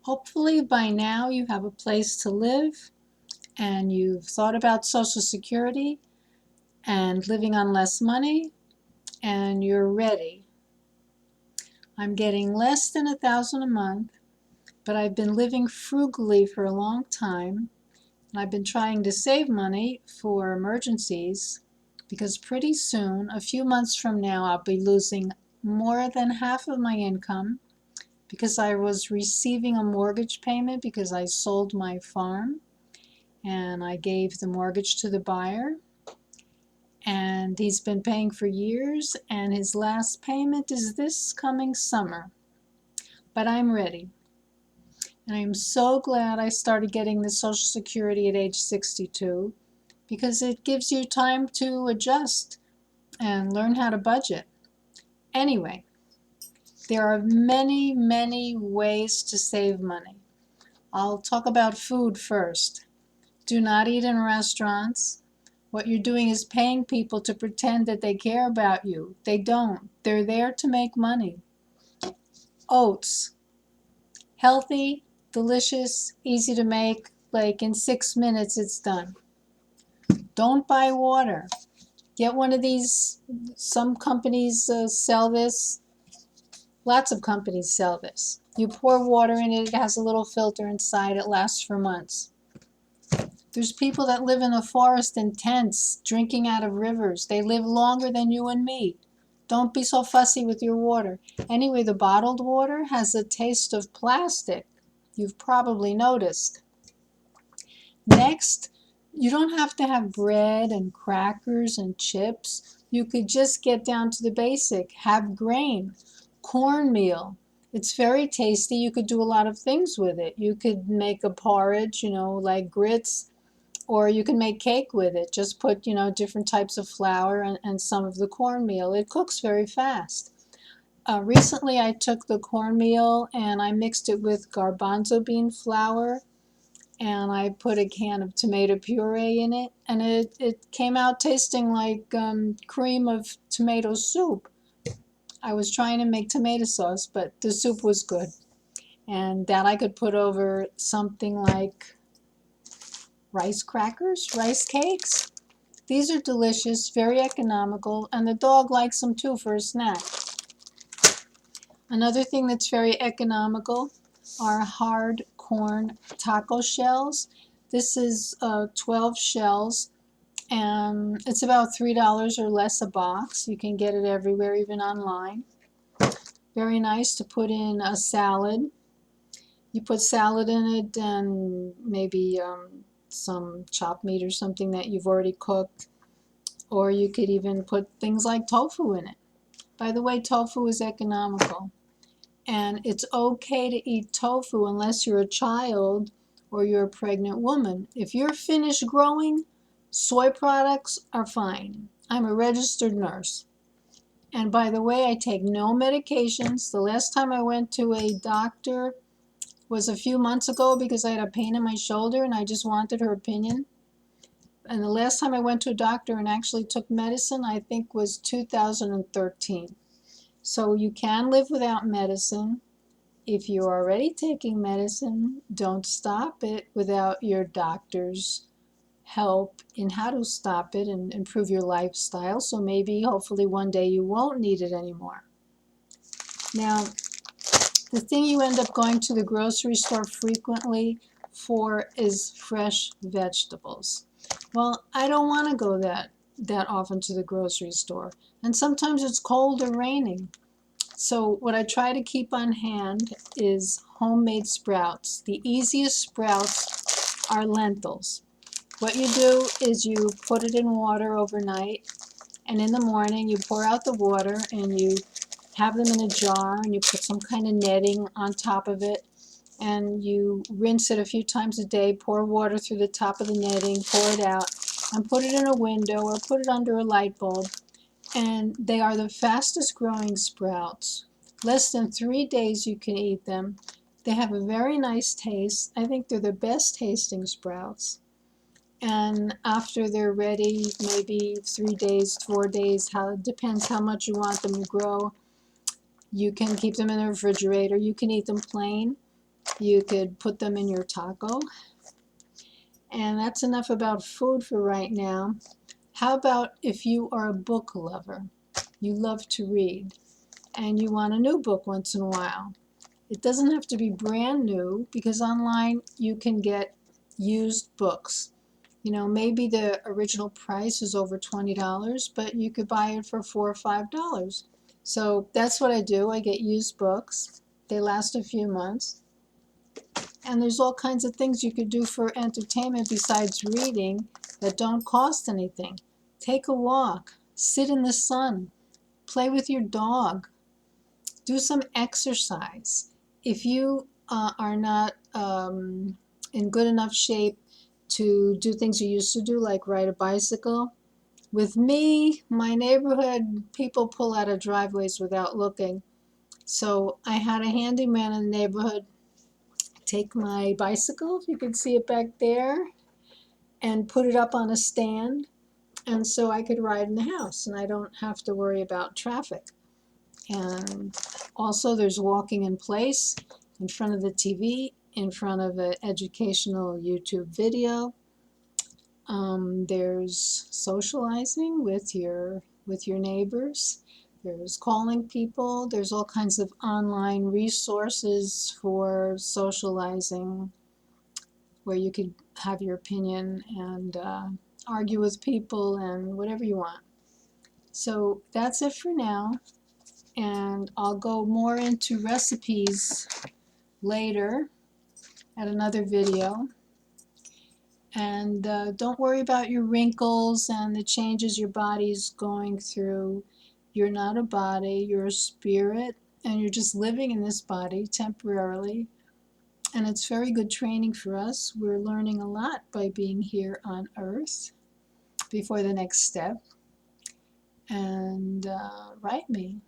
Hopefully by now you have a place to live and you've thought about Social Security and living on less money and you're ready. I'm getting less than $1,000 a month, but I've been living frugally for a long time. And I've been trying to save money for emergencies because pretty soon, a few months from now, I'll be losing more than half of my income because I was receiving a mortgage payment because I sold my farm and I gave the mortgage to the buyer. And he's been paying for years, and his last payment is this coming summer. But I'm ready. And I'm so glad I started getting the Social Security at age 62 because it gives you time to adjust and learn how to budget. Anyway, there are many, many ways to save money. I'll talk about food first. Do not eat in restaurants. What you're doing is paying people to pretend that they care about you. They don't. They're there to make money. Oats. Healthy, delicious, easy to make. Like in 6 minutes it's done. Don't buy water. Get one of these. Some companies sell this. Lots of companies sell this. You pour water in it. It has a little filter inside. It lasts for months. There's people that live in the forest in tents, drinking out of rivers. They live longer than you and me. Don't be so fussy with your water. Anyway, the bottled water has a taste of plastic. You've probably noticed. Next, you don't have to have bread and crackers and chips. You could just get down to the basic. Have grain, cornmeal. It's very tasty. You could do a lot of things with it. You could make a porridge, like grits, or you can make cake with it. Just put, different types of flour and some of the cornmeal. It cooks very fast. Recently, I took the cornmeal and I mixed it with garbanzo bean flour and I put a can of tomato puree in it, and it came out tasting like cream of tomato soup. I was trying to make tomato sauce, but the soup was good. And that I could put over something like rice crackers, rice cakes. These are delicious, very economical, and the dog likes them too for a snack. Another thing that's very economical are hard corn taco shells. This is 12 shells, and it's about $3 or less a box. You can get it everywhere, even online. Very nice to put in a salad. You put salad in it and maybe some chopped meat or something that you've already cooked. Or you could even put things like tofu in it. By the way, tofu is economical. And it's okay to eat tofu unless you're a child or you're a pregnant woman. If you're finished growing, soy products are fine. I'm a registered nurse. And by the way, I take no medications. The last time I went to a doctor was a few months ago because I had a pain in my shoulder and I just wanted her opinion. And the last time I went to a doctor and actually took medicine, I think was 2013. So you can live without medicine. If you're already taking medicine, don't stop it without your doctor's help in how to stop it and improve your lifestyle. So maybe, hopefully, one day you won't need it anymore. Now, the thing you end up going to the grocery store frequently for is fresh vegetables. Well, I don't want to go that often to the grocery store. And sometimes it's cold or raining. So what I try to keep on hand is homemade sprouts. The easiest sprouts are lentils. What you do is you put it in water overnight, and in the morning you pour out the water and you have them in a jar and you put some kind of netting on top of it and you rinse it a few times a day, pour water through the top of the netting, pour it out, and put it in a window or put it under a light bulb. And they are the fastest growing sprouts. Less than 3 days you can eat them. They have a very nice taste. I think they're the best tasting sprouts. And after they're ready, maybe 3 days, 4 days, it depends how much you want them to grow. You can keep them in the refrigerator. You can eat them plain. You could put them in your taco. And that's enough about food for right now. How about if you are a book lover? You love to read and you want a new book once in a while. It doesn't have to be brand new because online you can get used books. You know, maybe the original price is over $20, but you could buy it for $4 or $5. So that's what I do. I get used books. They last a few months. And there's all kinds of things you could do for entertainment besides reading that don't cost anything. Take a walk, sit in the sun, play with your dog, do some exercise. If you are not in good enough shape to do things you used to do, like ride a bicycle, with me, my neighborhood, people pull out of driveways without looking. So I had a handyman in the neighborhood take my bicycle, if you can see it back there, and put it up on a stand. And so I could ride in the house and I don't have to worry about traffic. And also there's walking in place in front of the TV, in front of an educational YouTube video. There's socializing with your neighbors. There's calling people. There's all kinds of online resources for socializing where you could have your opinion and argue with people and whatever you want. So that's it for now. And I'll go more into recipes later at another video. And don't worry about your wrinkles and the changes your body's going through. You're not a body, you're a spirit, and you're just living in this body temporarily. And it's very good training for us. We're learning a lot by being here on Earth before the next step. And write me.